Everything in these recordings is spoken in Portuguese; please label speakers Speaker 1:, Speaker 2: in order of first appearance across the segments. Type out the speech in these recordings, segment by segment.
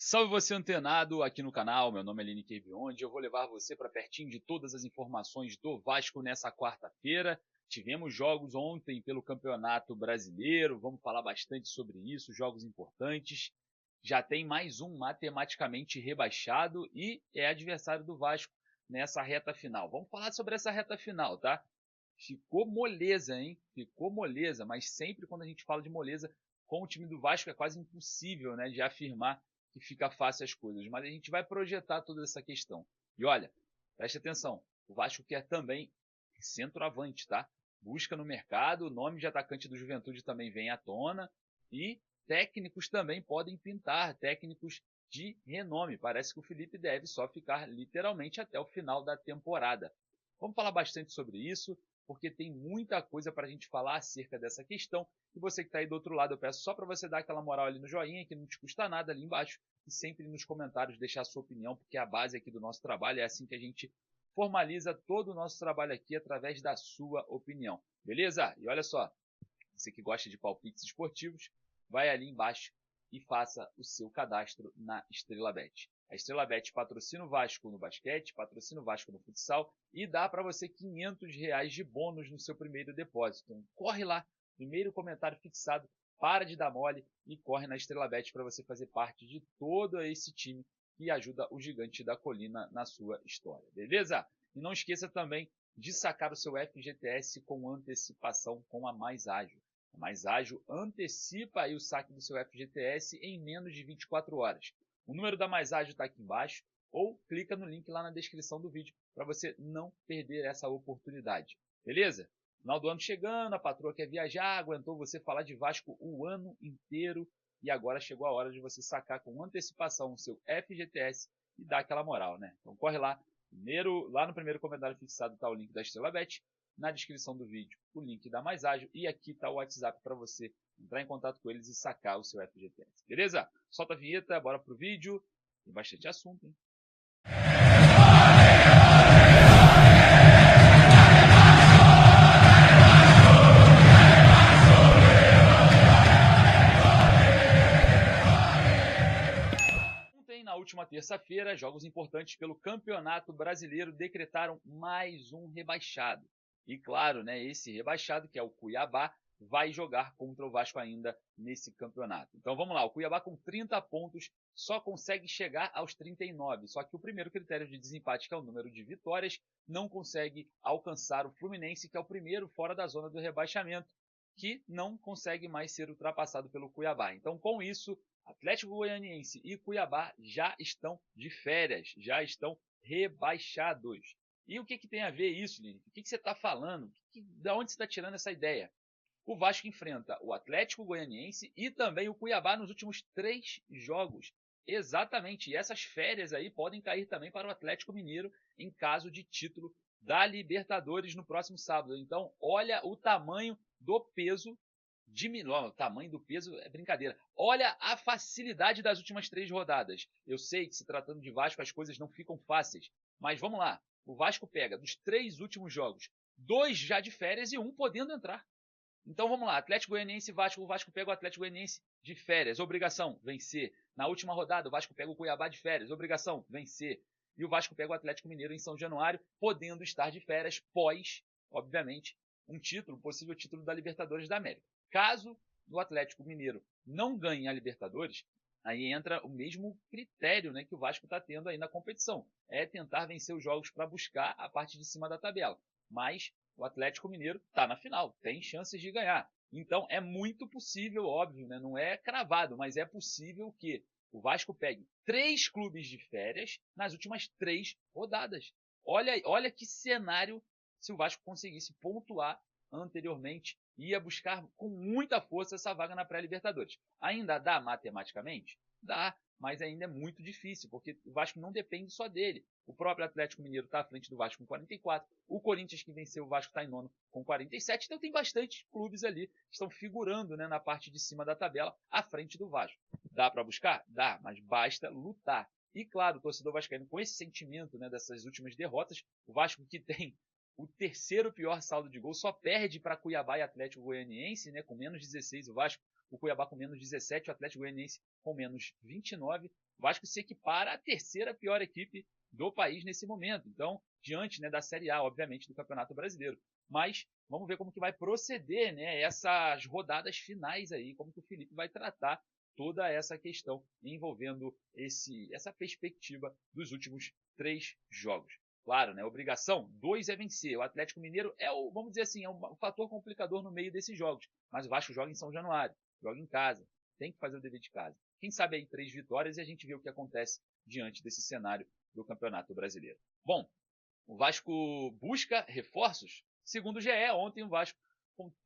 Speaker 1: Salve você antenado aqui no canal, meu nome é Lini Cave, onde eu vou levar você para pertinho de todas as informações do Vasco nessa quarta-feira. Tivemos jogos ontem pelo Campeonato Brasileiro, vamos falar bastante sobre isso, jogos importantes. Já tem mais um matematicamente rebaixado e é adversário do Vasco nessa reta final. Vamos falar sobre essa reta final, tá? Ficou moleza, hein? Ficou moleza, mas sempre quando a gente fala de moleza, com o time do Vasco é quase impossível, né, de afirmar que fica fácil as coisas, mas a gente vai projetar toda essa questão. E olha, preste atenção, o Vasco quer também centroavante, tá? Busca no mercado, o nome de atacante do Juventude também vem à tona e técnicos também podem pintar, técnicos de renome. Parece que o Felipe deve só ficar literalmente até o final da temporada. Vamos falar bastante sobre isso, porque tem muita coisa para a gente falar acerca dessa questão. E você que está aí do outro lado, eu peço só para você dar aquela moral ali no joinha, que não te custa nada ali embaixo, e sempre nos comentários deixar a sua opinião, porque a base aqui do nosso trabalho é assim que a gente formaliza todo o nosso trabalho aqui através da sua opinião. Beleza? E olha só, você que gosta de palpites esportivos, vai ali embaixo e faça o seu cadastro na Estrela Bet. A Estrela Bet patrocina o Vasco no basquete, patrocina o Vasco no futsal e dá para você R$ 500 de bônus no seu primeiro depósito. Então corre lá, primeiro comentário fixado, para de dar mole e corre na Estrela Bet para você fazer parte de todo esse time que ajuda o Gigante da Colina na sua história, beleza? E não esqueça também de sacar o seu FGTS com antecipação com a Mais Ágil. A Mais Ágil antecipa aí o saque do seu FGTS em menos de 24 horas. O número da Mais Ágil está aqui embaixo ou clica no link lá na descrição do vídeo para você não perder essa oportunidade. Beleza? Final do ano chegando, a patroa quer viajar, aguentou você falar de Vasco o ano inteiro e agora chegou a hora de você sacar com antecipação o seu FGTS e dar aquela moral, né? Então corre lá, lá no primeiro comentário fixado está o link da Estrela Bet, na descrição do vídeo o link da Mais Ágil e aqui está o WhatsApp para você entrar em contato com eles e sacar o seu FGTS. Beleza? Solta a vinheta, bora pro vídeo. Tem bastante assunto, hein? Ontem, na última terça-feira, jogos importantes pelo Campeonato Brasileiro decretaram mais um rebaixado. E claro, né, esse rebaixado, que é o Cuiabá, vai jogar contra o Vasco ainda nesse campeonato. Então vamos lá, o Cuiabá com 30 pontos só consegue chegar aos 39, só que o primeiro critério de desempate, que é o número de vitórias, não consegue alcançar o Fluminense, que é o primeiro fora da zona do rebaixamento, que não consegue mais ser ultrapassado pelo Cuiabá. Então com isso, Atlético Goianiense e Cuiabá já estão de férias, já estão rebaixados. E o que tem a ver isso, Lini? O que você está falando? Da onde você está tirando essa ideia? O Vasco enfrenta o Atlético Goianiense e também o Cuiabá nos últimos 3 jogos. Exatamente, e essas férias aí podem cair também para o Atlético Mineiro em caso de título da Libertadores no próximo sábado. Então, olha o tamanho do peso de Milão. O tamanho do peso é brincadeira. Olha a facilidade das últimas 3 rodadas. Eu sei que se tratando de Vasco as coisas não ficam fáceis, mas vamos lá. O Vasco pega dos 3 últimos jogos, 2 já de férias e 1 podendo entrar. Então vamos lá, Atlético Goianiense e Vasco. O Vasco pega o Atlético Goianiense de férias, obrigação, vencer. Na última rodada, o Vasco pega o Cuiabá de férias, obrigação, vencer. E o Vasco pega o Atlético Mineiro em São Januário, podendo estar de férias pós, obviamente, um título, possível título da Libertadores da América. Caso o Atlético Mineiro não ganhe a Libertadores, aí entra o mesmo critério, né, que o Vasco está tendo aí na competição. É tentar vencer os jogos para buscar a parte de cima da tabela. Mas o Atlético Mineiro está na final, tem chances de ganhar. Então é muito possível, óbvio, né, não é cravado, mas é possível que o Vasco pegue 3 clubes de férias nas últimas 3 rodadas. Olha que cenário se o Vasco conseguisse pontuar anteriormente, ia buscar com muita força essa vaga na pré-Libertadores. Ainda dá matematicamente? Dá, mas ainda é muito difícil, porque o Vasco não depende só dele. O próprio Atlético Mineiro está à frente do Vasco com 44, o Corinthians, que venceu o Vasco, está em nono com 47, então tem bastante clubes ali que estão figurando, né, na parte de cima da tabela, à frente do Vasco. Dá para buscar? Dá, mas basta lutar. E claro, o torcedor vascaíno com esse sentimento, né, dessas últimas derrotas, o Vasco que tem o terceiro pior saldo de gol, só perde para Cuiabá e Atlético Goianiense, né, com menos 16 o Vasco, o Cuiabá com menos 17, o Atlético Goianiense com menos 29, O Vasco se equipara à terceira pior equipe do país nesse momento. Então, diante, né, da Série A, obviamente, do Campeonato Brasileiro. Mas vamos ver como que vai proceder, né, essas rodadas finais aí, como que o Felipe vai tratar toda essa questão envolvendo essa perspectiva dos últimos 3 jogos. Claro, né, obrigação, 2 é vencer. O Atlético Mineiro é vamos dizer assim, é um fator complicador no meio desses jogos. Mas o Vasco joga em São Januário, joga em casa, tem que fazer o dever de casa. Quem sabe aí 3 vitórias e a gente vê o que acontece diante desse cenário do Campeonato Brasileiro. Bom, o Vasco busca reforços. Segundo o GE, ontem o Vasco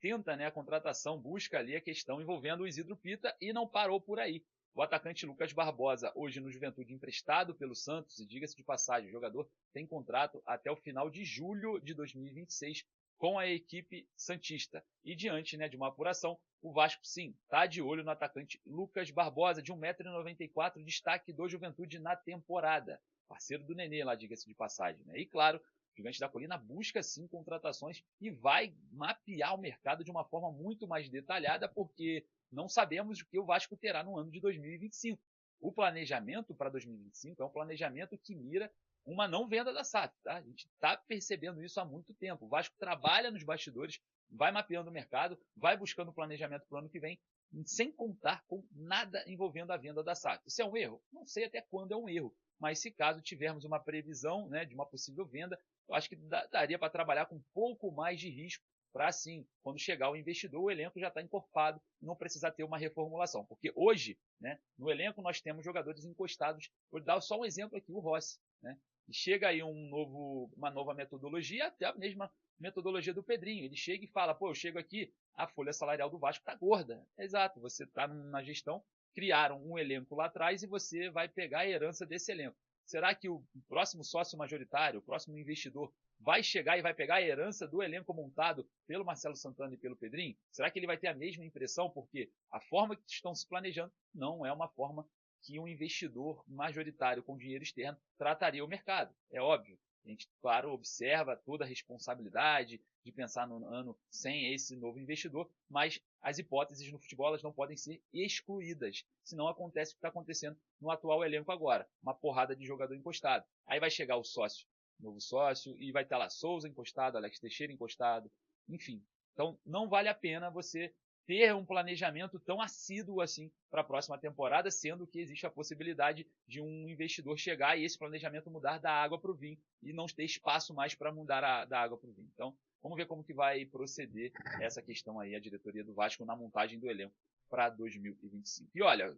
Speaker 1: tenta, né, a contratação, busca ali a questão envolvendo o Isidro Pita e não parou por aí. O atacante Lucas Barbosa, hoje no Juventude, emprestado pelo Santos, e diga-se de passagem, o jogador tem contrato até o final de julho de 2026 com a equipe santista. E diante, né, de uma apuração, o Vasco, sim, está de olho no atacante Lucas Barbosa, de 1,94 m, destaque do Juventude na temporada. Parceiro do Nenê lá, diga-se de passagem. Né? E claro, o Gigante da Colina busca sim contratações e vai mapear o mercado de uma forma muito mais detalhada, porque não sabemos o que o Vasco terá no ano de 2025. O planejamento para 2025 é um planejamento que mira uma não venda da SAF. Tá? A gente está percebendo isso há muito tempo. O Vasco trabalha nos bastidores, vai mapeando o mercado, vai buscando planejamento para o ano que vem, sem contar com nada envolvendo a venda da SAF. Isso é um erro? Não sei até quando é um erro, mas se caso tivermos uma previsão, né, de uma possível venda, eu acho que daria para trabalhar com um pouco mais de risco para, assim, quando chegar o investidor, o elenco já está encorpado e não precisar ter uma reformulação. Porque hoje, né, no elenco, nós temos jogadores encostados. Vou dar só um exemplo aqui, o Rossi. Né? E chega aí uma nova metodologia, até a mesma metodologia do Pedrinho. Ele chega e fala, pô, eu chego aqui, a folha salarial do Vasco está gorda. Exato, você está na gestão, criaram um elenco lá atrás e você vai pegar a herança desse elenco. Será que o próximo sócio majoritário, o próximo investidor, vai chegar e vai pegar a herança do elenco montado pelo Marcelo Santana e pelo Pedrinho? Será que ele vai ter a mesma impressão? Porque a forma que estão se planejando não é uma forma que um investidor majoritário com dinheiro externo trataria o mercado. É óbvio. A gente, claro, observa toda a responsabilidade de pensar no ano sem esse novo investidor, mas as hipóteses no futebol elas não podem ser excluídas. Senão acontece o que está acontecendo no atual elenco agora. Uma porrada de jogador encostado. Aí vai chegar o sócio, novo sócio, e vai estar lá Souza encostado, Alex Teixeira encostado, enfim. Então não vale a pena você ter um planejamento tão assíduo assim para a próxima temporada, sendo que existe a possibilidade de um investidor chegar e esse planejamento mudar da água para o vinho e não ter espaço mais para mudar da água para o vinho. Então, vamos ver como que vai proceder essa questão aí, a diretoria do Vasco na montagem do elenco para 2025. E olha,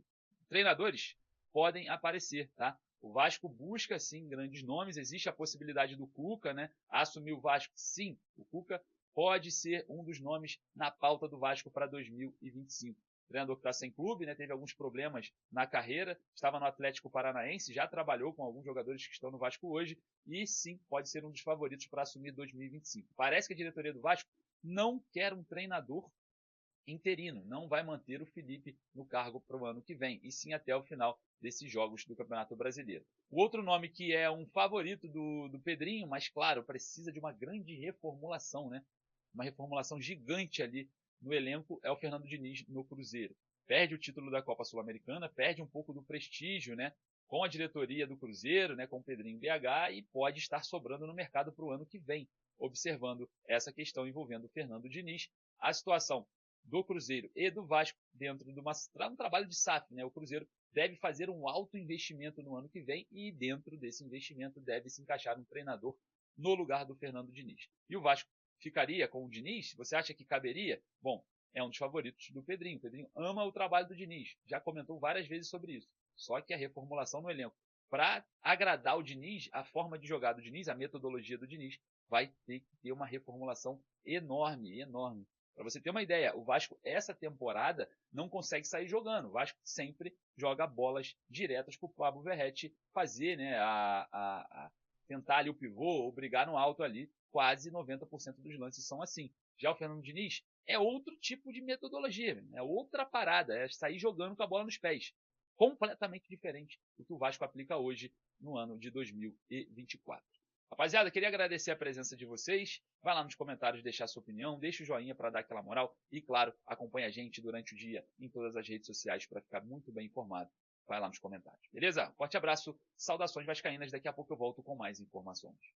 Speaker 1: treinadores podem aparecer, tá? O Vasco busca, sim, grandes nomes, existe a possibilidade do Cuca, né, assumir o Vasco, sim, o Cuca pode ser um dos nomes na pauta do Vasco para 2025. O treinador que está sem clube, né, teve alguns problemas na carreira, estava no Atlético Paranaense, já trabalhou com alguns jogadores que estão no Vasco hoje, e sim, pode ser um dos favoritos para assumir 2025. Parece que a diretoria do Vasco não quer um treinador interino, não vai manter o Felipe no cargo para o ano que vem, e sim até o final desses jogos do Campeonato Brasileiro. O outro nome que é um favorito do Pedrinho, mas claro, precisa de uma grande reformulação, né? Uma reformulação gigante ali no elenco, é o Fernando Diniz no Cruzeiro. Perde o título da Copa Sul-Americana, perde um pouco do prestígio, né, com a diretoria do Cruzeiro, né, com o Pedrinho BH, e pode estar sobrando no mercado para o ano que vem, observando essa questão envolvendo o Fernando Diniz. A situação do Cruzeiro e do Vasco dentro de um trabalho de SAF, né, o Cruzeiro deve fazer um alto investimento no ano que vem e dentro desse investimento deve se encaixar um treinador no lugar do Fernando Diniz. E o Vasco ficaria com o Diniz? Você acha que caberia? Bom, é um dos favoritos do Pedrinho. O Pedrinho ama o trabalho do Diniz. Já comentou várias vezes sobre isso. Só que a reformulação no elenco, para agradar o Diniz, a forma de jogar do Diniz, a metodologia do Diniz, vai ter que ter uma reformulação enorme, enorme. Para você ter uma ideia, o Vasco, essa temporada, não consegue sair jogando. O Vasco sempre joga bolas diretas para o Pablo Verratti fazer, né, tentar ali o pivô ou brigar no alto ali. Quase 90% dos lances são assim. Já o Fernando Diniz é outro tipo de metodologia, é outra parada, é sair jogando com a bola nos pés. Completamente diferente do que o Vasco aplica hoje no ano de 2024. Rapaziada, queria agradecer a presença de vocês. Vai lá nos comentários deixar sua opinião, deixa o joinha para dar aquela moral e, claro, acompanha a gente durante o dia em todas as redes sociais para ficar muito bem informado. vai lá nos comentários, beleza? Forte abraço, saudações vascaínas, daqui a pouco eu volto com mais informações.